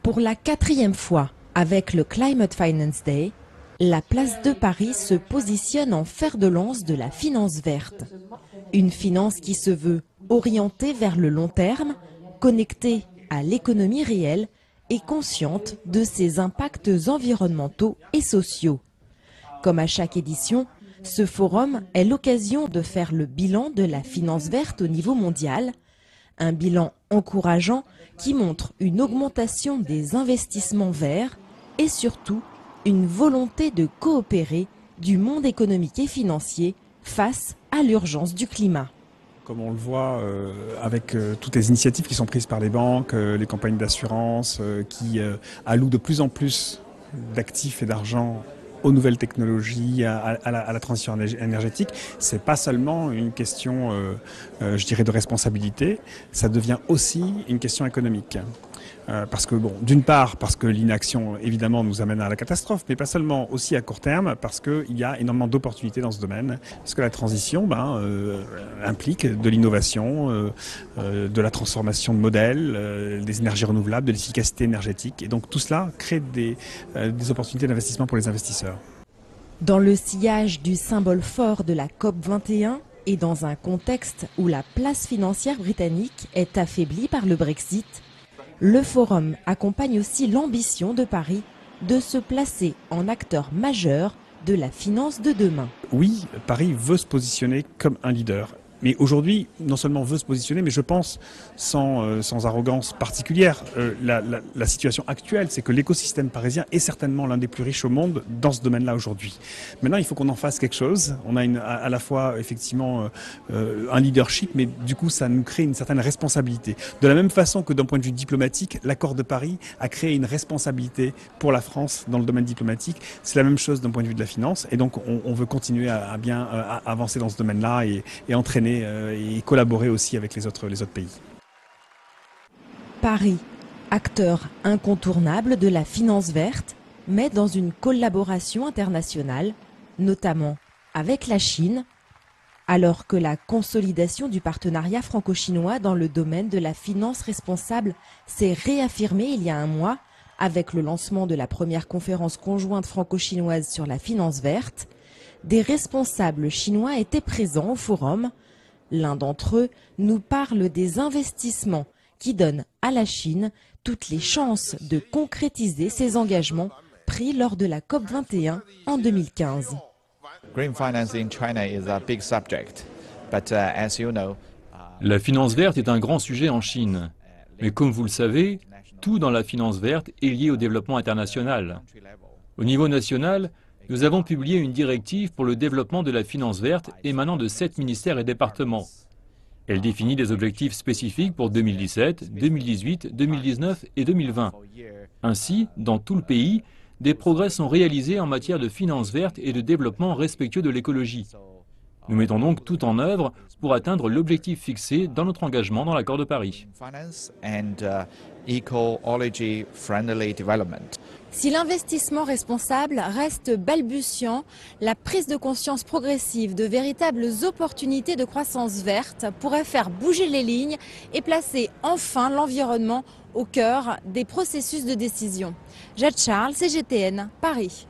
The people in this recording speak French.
Pour la 4e fois, avec le Climate Finance Day, la place de Paris se positionne en fer de lance de la finance verte. Une finance qui se veut orientée vers le long terme, connectée à l'économie réelle et consciente de ses impacts environnementaux et sociaux. Comme à chaque édition, ce forum est l'occasion de faire le bilan de la finance verte au niveau mondial, un bilan encourageant qui montre une augmentation des investissements verts et surtout une volonté de coopérer du monde économique et financier face à l'urgence du climat. Comme on le voit avec toutes les initiatives qui sont prises par les banques, les compagnies d'assurance qui allouent de plus en plus d'actifs et d'argent aux nouvelles technologies, à la transition énergétique, c'est pas seulement une question, je dirais, de responsabilité, ça devient aussi une question économique. Parce que, bon, d'une part, parce que l'inaction, évidemment, nous amène à la catastrophe, mais pas seulement, aussi à court terme, parce qu'il y a énormément d'opportunités dans ce domaine. Parce que la transition implique de l'innovation, de la transformation de modèles, des énergies renouvelables, de l'efficacité énergétique. Et donc tout cela crée des opportunités d'investissement pour les investisseurs. Dans le sillage du symbole fort de la COP21 et dans un contexte où la place financière britannique est affaiblie par le Brexit, le forum accompagne aussi l'ambition de Paris de se placer en acteur majeur de la finance de demain. Oui, Paris veut se positionner comme un leader. Mais aujourd'hui, non seulement veut se positionner, mais je pense sans arrogance particulière. La situation actuelle, c'est que l'écosystème parisien est certainement l'un des plus riches au monde dans ce domaine-là aujourd'hui. Maintenant, il faut qu'on en fasse quelque chose. On a à la fois effectivement un leadership, mais du coup, ça nous crée une certaine responsabilité. De la même façon que d'un point de vue diplomatique, l'accord de Paris a créé une responsabilité pour la France dans le domaine diplomatique. C'est la même chose d'un point de vue de la finance. Et donc, on veut continuer à bien avancer dans ce domaine-là et entraîner et collaborer aussi avec les autres pays. Paris, acteur incontournable de la finance verte, mais dans une collaboration internationale, notamment avec la Chine, alors que la consolidation du partenariat franco-chinois dans le domaine de la finance responsable s'est réaffirmée il y a un mois avec le lancement de la première conférence conjointe franco-chinoise sur la finance verte. Des responsables chinois étaient présents au forum. L'un d'entre eux nous parle des investissements qui donnent à la Chine toutes les chances de concrétiser ses engagements pris lors de la COP21 en 2015. La finance verte est un grand sujet en Chine. Mais comme vous le savez, tout dans la finance verte est lié au développement international. Au niveau national, nous avons publié une directive pour le développement de la finance verte émanant de 7 ministères et départements. Elle définit des objectifs spécifiques pour 2017, 2018, 2019 et 2020. Ainsi, dans tout le pays, des progrès sont réalisés en matière de finance verte et de développement respectueux de l'écologie. Nous mettons donc tout en œuvre pour atteindre l'objectif fixé dans notre engagement dans l'accord de Paris. Si l'investissement responsable reste balbutiant, la prise de conscience progressive de véritables opportunités de croissance verte pourrait faire bouger les lignes et placer enfin l'environnement au cœur des processus de décision. Jade Charles, CGTN, Paris.